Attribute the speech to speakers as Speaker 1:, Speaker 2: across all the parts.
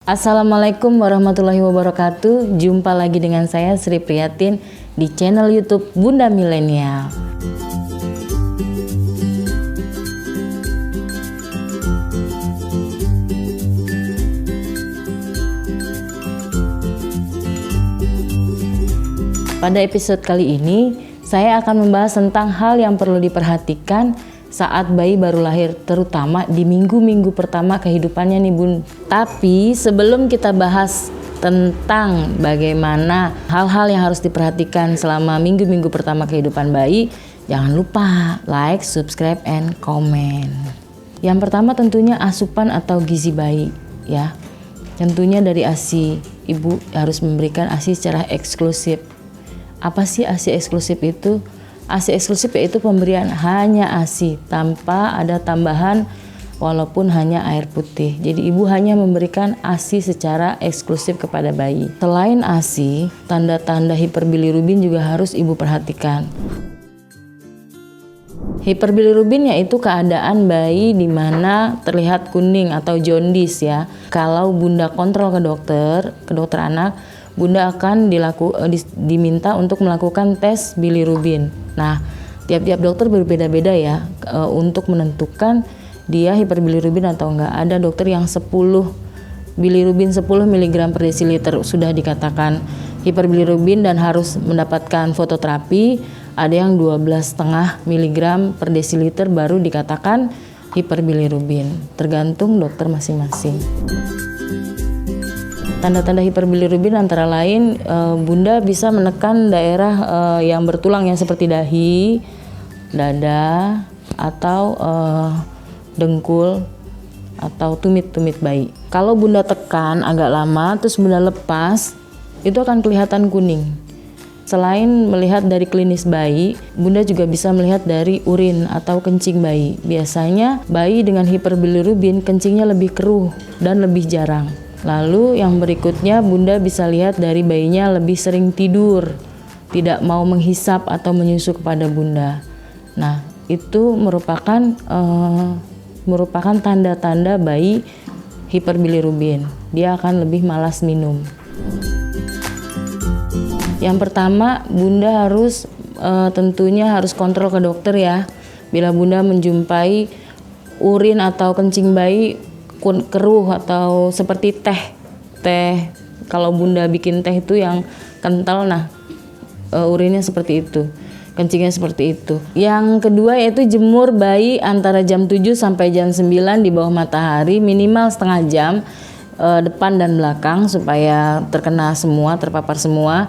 Speaker 1: Assalamualaikum warahmatullahi wabarakatuh. Jumpa lagi dengan saya Sri Priyatin di channel YouTube Bunda Milenial. Pada episode kali ini, saya akan membahas tentang hal yang perlu diperhatikan saat bayi baru lahir, terutama di minggu-minggu pertama kehidupannya nih Bun. Tapi sebelum kita bahas tentang bagaimana hal-hal yang harus diperhatikan selama minggu-minggu pertama kehidupan bayi, jangan lupa like, subscribe, and comment. Yang pertama tentunya asupan atau gizi bayi ya. Tentunya dari ASI, ibu harus memberikan ASI secara eksklusif. Apa sih ASI eksklusif itu? ASI eksklusif yaitu pemberian hanya ASI tanpa ada tambahan walaupun hanya air putih. Jadi ibu hanya memberikan ASI secara eksklusif kepada bayi. Selain ASI, tanda-tanda hiperbilirubin juga harus ibu perhatikan. Hiperbilirubin yaitu keadaan bayi di mana terlihat kuning atau jaundice ya. Kalau bunda kontrol ke dokter anak, bunda akan diminta untuk melakukan tes bilirubin. Nah, tiap-tiap dokter berbeda-beda ya untuk menentukan dia hiperbilirubin atau enggak. Ada dokter yang bilirubin 10 mg per desiliter sudah dikatakan hiperbilirubin dan harus mendapatkan fototerapi. Ada yang 12,5 mg per desiliter baru dikatakan hiperbilirubin. Tergantung dokter masing-masing. Tanda-tanda hiperbilirubin antara lain bunda bisa menekan daerah yang bertulang yang seperti dahi, dada, atau dengkul atau tumit-tumit bayi. Kalau bunda tekan agak lama terus bunda lepas, itu akan kelihatan kuning. Selain melihat dari klinis bayi, bunda juga bisa melihat dari urin atau kencing bayi. Biasanya bayi dengan hiperbilirubin kencingnya lebih keruh dan lebih jarang. Lalu yang berikutnya bunda bisa lihat dari bayinya lebih sering tidur, tidak mau menghisap atau menyusu kepada bunda. Nah, itu merupakan tanda-tanda bayi hiperbilirubin. Dia akan lebih malas minum. Yang pertama, bunda harus tentunya harus kontrol ke dokter ya. Bila bunda menjumpai urin atau kencing bayi keruh atau seperti teh kalau bunda bikin teh itu yang kental, nah urinnya seperti itu, kencingnya seperti itu. Yang kedua yaitu jemur bayi antara jam 7 sampai jam 9 di bawah matahari minimal setengah jam depan dan belakang supaya terpapar semua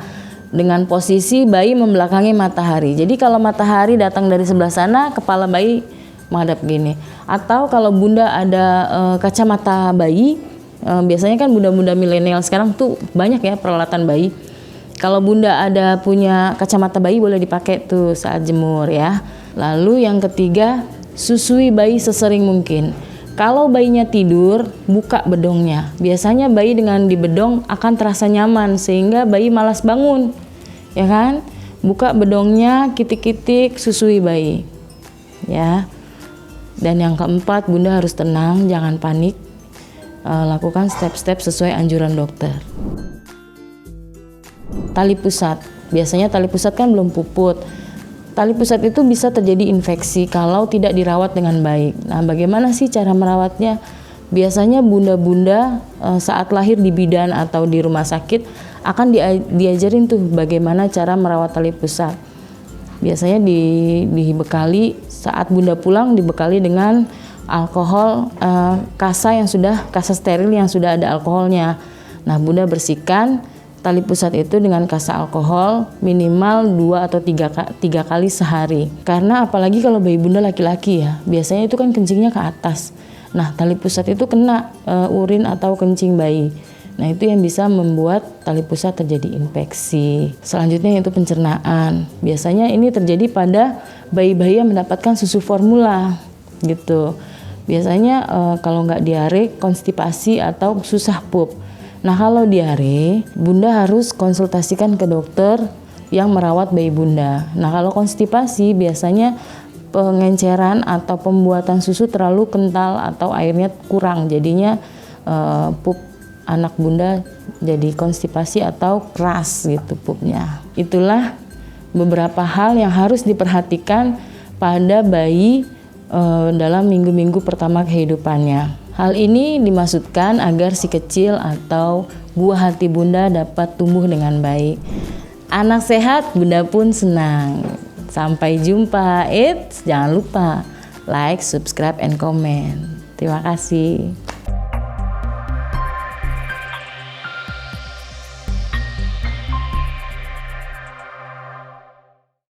Speaker 1: dengan posisi bayi membelakangi matahari. Jadi kalau matahari datang dari sebelah sana, kepala bayi menghadap gini. Atau kalau bunda ada kacamata bayi, biasanya kan bunda-bunda milenial sekarang tuh banyak ya peralatan bayi. Kalau bunda ada punya kacamata bayi boleh dipakai tuh saat jemur ya. Lalu yang ketiga, susui bayi sesering mungkin. Kalau bayinya tidur, buka bedongnya. Biasanya bayi dengan dibedong akan terasa nyaman sehingga bayi malas bangun. Ya kan? Buka bedongnya, kitik-kitik, susui bayi. Ya. Dan yang keempat, bunda harus tenang, jangan panik. Lakukan step-step sesuai anjuran dokter. Tali pusat. Biasanya tali pusat kan belum puput. Tali pusat itu bisa terjadi infeksi kalau tidak dirawat dengan baik. Nah, bagaimana sih cara merawatnya? Biasanya bunda-bunda saat lahir di bidan atau di rumah sakit akan diajarin tuh bagaimana cara merawat tali pusat. Biasanya dibekali saat bunda pulang, dibekali dengan alkohol kasa steril yang sudah ada alkoholnya. Nah, bunda bersihkan tali pusat itu dengan kasa alkohol minimal 2 atau 3 kali sehari. Karena apalagi kalau bayi bunda laki-laki ya, biasanya itu kan kencingnya ke atas. Nah, tali pusat itu kena urin atau kencing bayi. Nah, itu yang bisa membuat tali pusat terjadi infeksi. Selanjutnya yaitu pencernaan. Biasanya ini terjadi pada bayi-bayi yang mendapatkan susu formula gitu. Biasanya kalau nggak diare, konstipasi atau susah pup. Nah, kalau diare, bunda harus konsultasikan ke dokter yang merawat bayi bunda. Nah, kalau konstipasi biasanya pengenceran atau pembuatan susu terlalu kental atau airnya kurang, jadinya pup anak bunda jadi konstipasi atau keras gitu pupnya. Itulah beberapa hal yang harus diperhatikan pada bayi dalam minggu-minggu pertama kehidupannya. Hal ini dimaksudkan agar si kecil atau buah hati bunda dapat tumbuh dengan baik. Anak sehat, bunda pun senang. Sampai jumpa. Jangan lupa like, subscribe, and comment. Terima kasih.